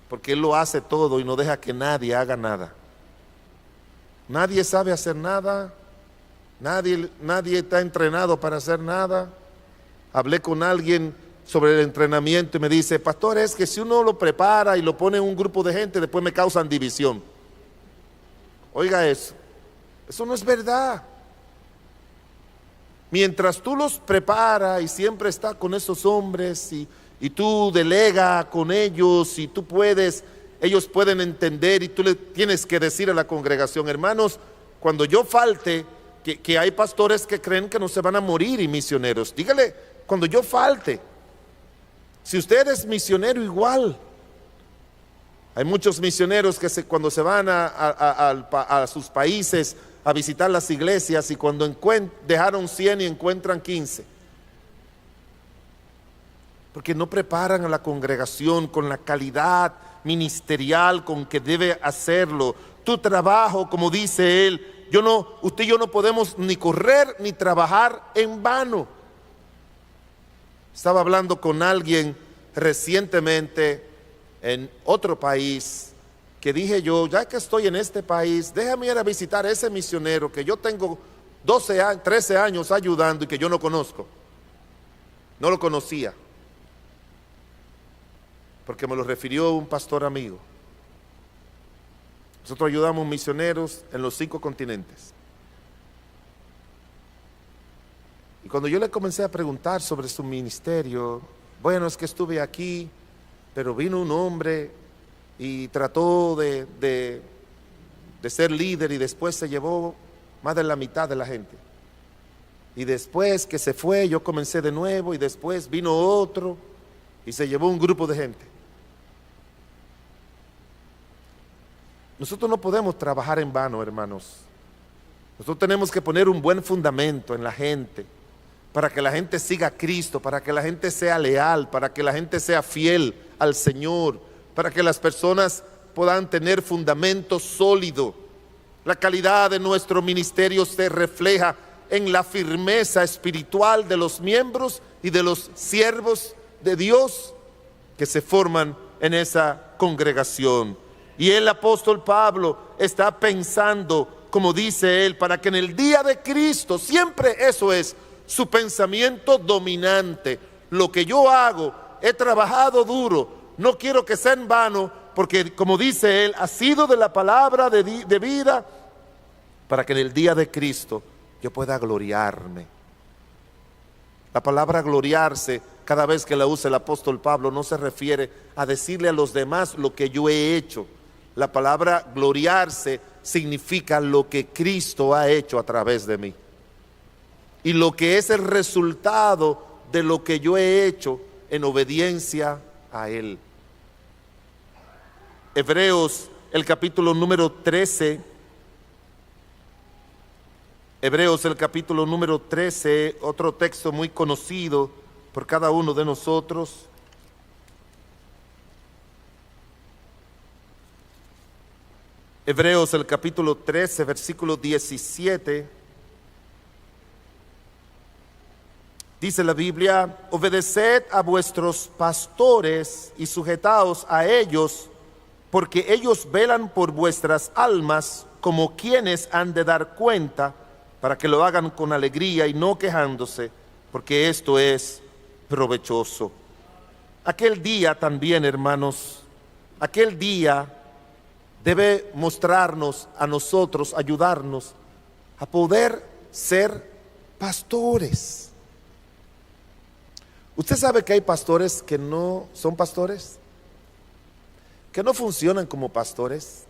Porque él lo hace todo y no deja que nadie haga nada. Nadie sabe hacer nada, nadie está entrenado para hacer nada. Hablé con alguien sobre el entrenamiento y me dice, pastor, es que si uno lo prepara y lo pone en un grupo de gente, después me causan división. Oiga eso no es verdad. Mientras tú los preparas y siempre estás con esos hombres y tú delegas con ellos y tú puedes, ellos pueden entender y tú le tienes que decir a la congregación, hermanos, cuando yo falte, que hay pastores que creen que no se van a morir y misioneros, dígale, cuando yo falte, si usted es misionero igual, hay muchos misioneros que cuando se van a sus países a visitar las iglesias y cuando dejaron 100 y encuentran 15. porque no preparan a la congregación con la calidad ministerial con que debe hacerlo. Tu trabajo, como dice él, usted y yo no podemos ni correr ni trabajar en vano. Estaba hablando con alguien recientemente en otro país, que dije yo, ya que estoy en este país, déjame ir a visitar a ese misionero que yo tengo 13 años ayudando y que yo no conozco. No lo conocía, porque me lo refirió un pastor amigo. Nosotros ayudamos misioneros en los 5 continentes. Y cuando yo le comencé a preguntar sobre su ministerio, bueno, es que estuve aquí, pero vino un hombre y trató de ser líder y después se llevó más de la mitad de la gente. Y después que se fue, yo comencé de nuevo y después vino otro y se llevó un grupo de gente. Nosotros no podemos trabajar en vano, hermanos. Nosotros tenemos que poner un buen fundamento en la gente, para que la gente siga a Cristo, para que la gente sea leal, para que la gente sea fiel al Señor, para que las personas puedan tener fundamento sólido. La calidad de nuestro ministerio se refleja en la firmeza espiritual de los miembros y de los siervos de Dios que se forman en esa congregación. Y el apóstol Pablo está pensando, como dice él, para que en el día de Cristo, siempre eso es su pensamiento dominante. Lo que yo hago, he trabajado duro, no quiero que sea en vano, porque como dice él, ha sido de la palabra de vida, para que en el día de Cristo yo pueda gloriarme. La palabra gloriarse, cada vez que la usa el apóstol Pablo, no se refiere a decirle a los demás lo que yo he hecho. La palabra gloriarse significa lo que Cristo ha hecho a través de mí. Y lo que es el resultado de lo que yo he hecho en obediencia a Él. Hebreos, el capítulo número 13. Hebreos, el capítulo número 13, otro texto muy conocido por cada uno de nosotros. Hebreos, el capítulo 13, versículo 17. Dice la Biblia: obedeced a vuestros pastores y sujetaos a ellos, porque ellos velan por vuestras almas como quienes han de dar cuenta, para que lo hagan con alegría y no quejándose, porque esto es provechoso. Aquel día también, hermanos, aquel día debe mostrarnos a nosotros, ayudarnos a poder ser pastores. ¿Usted sabe que hay pastores que no son pastores? Que no funcionan como pastores.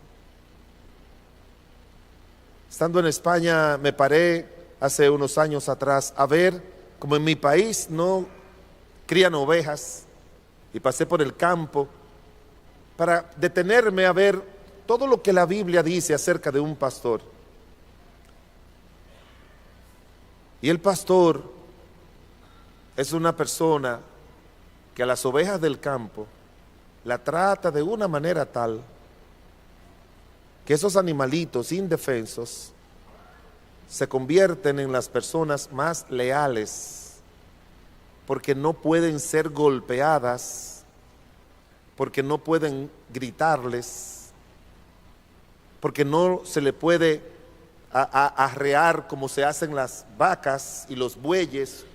Estando en España, me paré hace unos años atrás a ver, como en mi país no crían ovejas, y pasé por el campo para detenerme a ver todo lo que la Biblia dice acerca de un pastor. Y el pastor es una persona que a las ovejas del campo la trata de una manera tal que esos animalitos indefensos se convierten en las personas más leales, porque no pueden ser golpeadas, porque no pueden gritarles, porque no se le puede arrear como se hacen las vacas y los bueyes.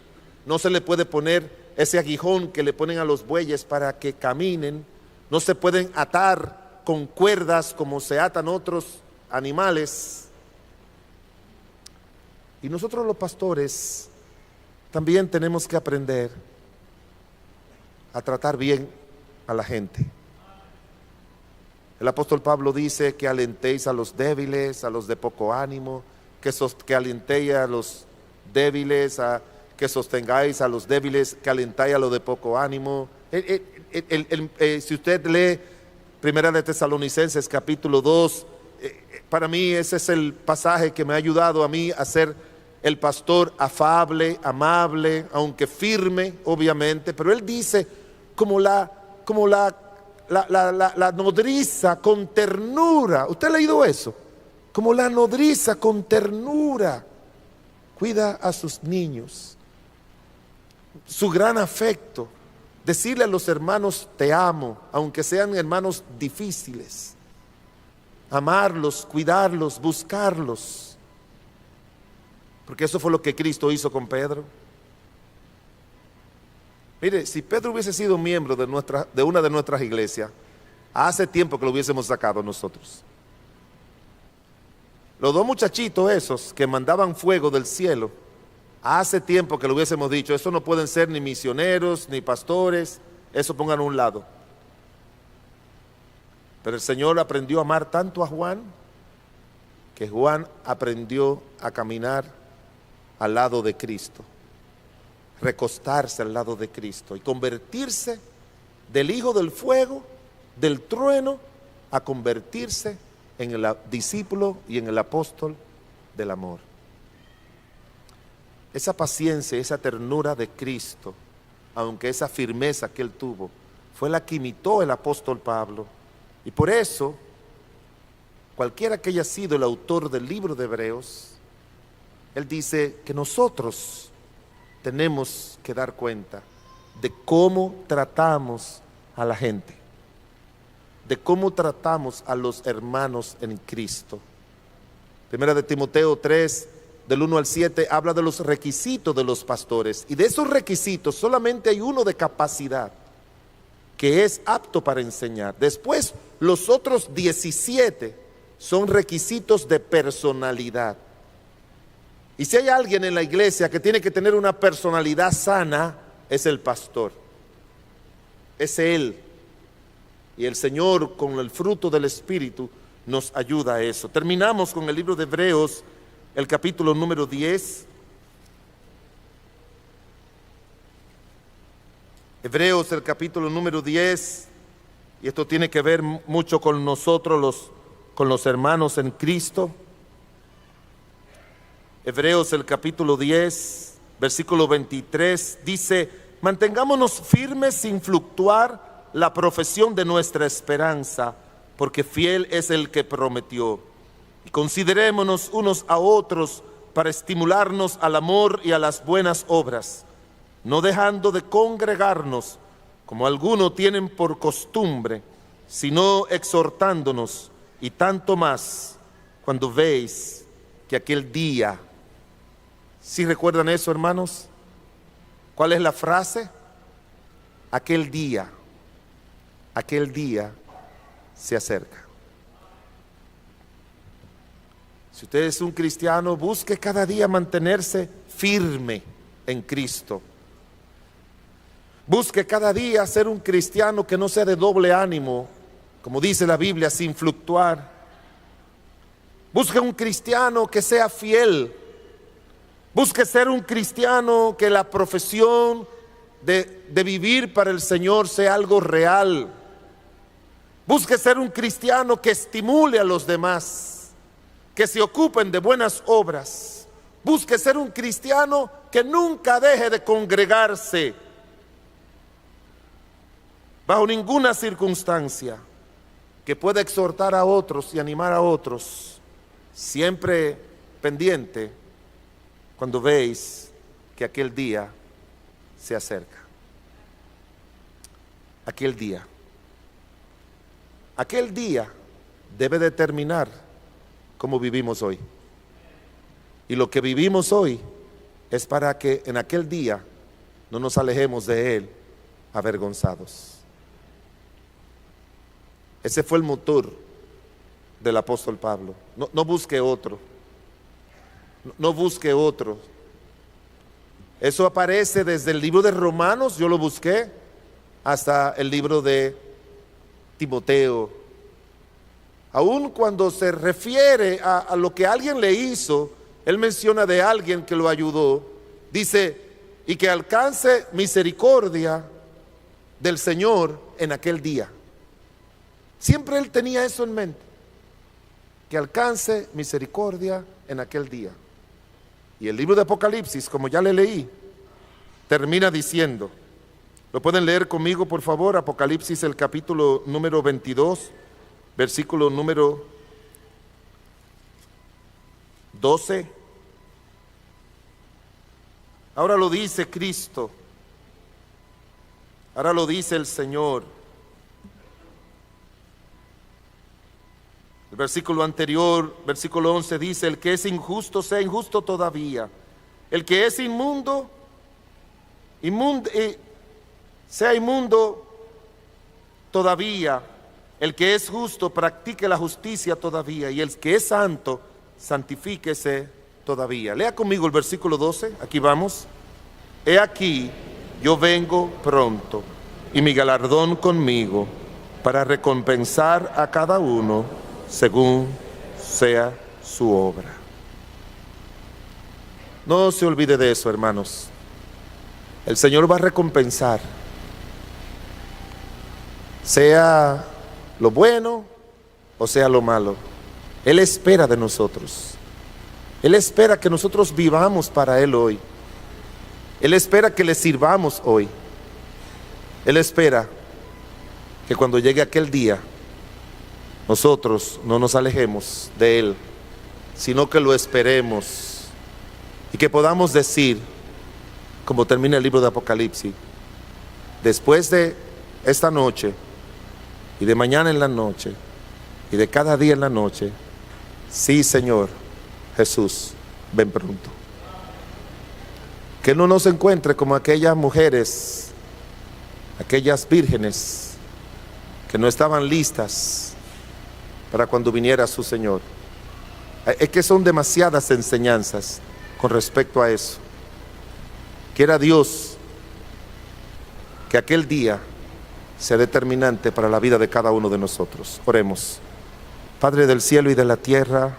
No se le puede poner ese aguijón que le ponen a los bueyes para que caminen. No se pueden atar con cuerdas como se atan otros animales. Y nosotros los pastores también tenemos que aprender a tratar bien a la gente. El apóstol Pablo dice que alentéis a los débiles, a los de poco ánimo, que alentéis a los débiles, que sostengáis a los débiles, que alentáis a los de poco ánimo. Si usted lee Primera de Tesalonicenses capítulo 2, para mí ese es el pasaje que me ha ayudado a mí a ser el pastor afable, amable, aunque firme, obviamente, pero él dice como la nodriza con ternura. ¿Usted ha leído eso? Como la nodriza con ternura cuida a sus niños. Su gran afecto, decirle a los hermanos te amo, aunque sean hermanos difíciles. Amarlos, cuidarlos, buscarlos. Porque eso fue lo que Cristo hizo con Pedro. Mire, si Pedro hubiese sido miembro de una de nuestras iglesias, hace tiempo que lo hubiésemos sacado nosotros. Los dos muchachitos esos que mandaban fuego del cielo, hace tiempo que lo hubiésemos dicho, eso no pueden ser ni misioneros, ni pastores, eso pongan a un lado. Pero el Señor aprendió a amar tanto a Juan, que Juan aprendió a caminar al lado de Cristo, recostarse al lado de Cristo y convertirse del hijo del fuego, del trueno, a convertirse en el discípulo y en el apóstol del amor. Esa paciencia, esa ternura de Cristo, aunque esa firmeza que él tuvo, fue la que imitó el apóstol Pablo. Y por eso, cualquiera que haya sido el autor del libro de Hebreos, él dice que nosotros tenemos que dar cuenta de cómo tratamos a la gente, de cómo tratamos a los hermanos en Cristo. Primera de Timoteo 3, del 1 al 7, habla de los requisitos de los pastores. Y de esos requisitos solamente hay uno de capacidad, que es apto para enseñar. Después, los otros 17 son requisitos de personalidad. Y si hay alguien en la iglesia que tiene que tener una personalidad sana, es el pastor. Es él. Y el Señor, con el fruto del Espíritu, nos ayuda a eso. Terminamos con el libro de Hebreos, el capítulo número 10. Hebreos, el capítulo número 10, y esto tiene que ver mucho con nosotros, con los hermanos en Cristo. Hebreos, el capítulo 10, versículo 23, dice: mantengámonos firmes sin fluctuar la profesión de nuestra esperanza, porque fiel es el que prometió. Y considerémonos unos a otros para estimularnos al amor y a las buenas obras, no dejando de congregarnos, como algunos tienen por costumbre, sino exhortándonos, y tanto más cuando veis que aquel día. ¿Sí recuerdan eso, hermanos? ¿Cuál es la frase? Aquel día se acerca. Si usted es un cristiano, busque cada día mantenerse firme en Cristo. Busque cada día ser un cristiano que no sea de doble ánimo, como dice la Biblia, sin fluctuar. Busque un cristiano que sea fiel. Busque ser un cristiano que la profesión de vivir para el Señor sea algo real. Busque ser un cristiano que estimule a los demás, que se ocupen de buenas obras. Busque ser un cristiano que nunca deje de congregarse, bajo ninguna circunstancia, que pueda exhortar a otros y animar a otros, siempre pendiente cuando veis que aquel día se acerca. Aquel día debe determinar cómo vivimos hoy. Y lo que vivimos hoy es para que en aquel día no nos alejemos de él avergonzados. Ese fue el motor del apóstol Pablo. No busque otro. No busque otro. Eso aparece desde el libro de Romanos, yo lo busqué, hasta el libro de Timoteo. Aún cuando se refiere a lo que alguien le hizo, él menciona de alguien que lo ayudó. Dice, y que alcance misericordia del Señor en aquel día. Siempre él tenía eso en mente, que alcance misericordia en aquel día. Y el libro de Apocalipsis, como ya le leí, termina diciendo, ¿lo pueden leer conmigo, por favor? Apocalipsis, el capítulo número 22, versículo número 12. Ahora lo dice Cristo, ahora lo dice el Señor. El versículo anterior, versículo 11, dice, el que es injusto sea injusto todavía. El que es inmundo, sea inmundo todavía. El que es justo, practique la justicia todavía. Y el que es santo, santifíquese todavía. Lea conmigo el versículo 12, aquí vamos. He aquí, yo vengo pronto, y mi galardón conmigo, para recompensar a cada uno según sea su obra. No se olvide de eso, hermanos. El Señor va a recompensar, sea lo bueno o sea lo malo. Él espera de nosotros. Él espera que nosotros vivamos para Él hoy. Él espera que le sirvamos hoy. Él espera que cuando llegue aquel día, nosotros no nos alejemos de Él, sino que lo esperemos y que podamos decir, como termina el libro de Apocalipsis, después de esta noche y de mañana en la noche y de cada día en la noche, sí, Señor Jesús, ven pronto. Que no nos encuentre como aquellas mujeres, aquellas vírgenes que no estaban listas para cuando viniera su Señor. Es que son demasiadas enseñanzas con respecto a eso. Quiera Dios que aquel día sea determinante para la vida de cada uno de nosotros. Oremos. Padre del cielo y de la tierra,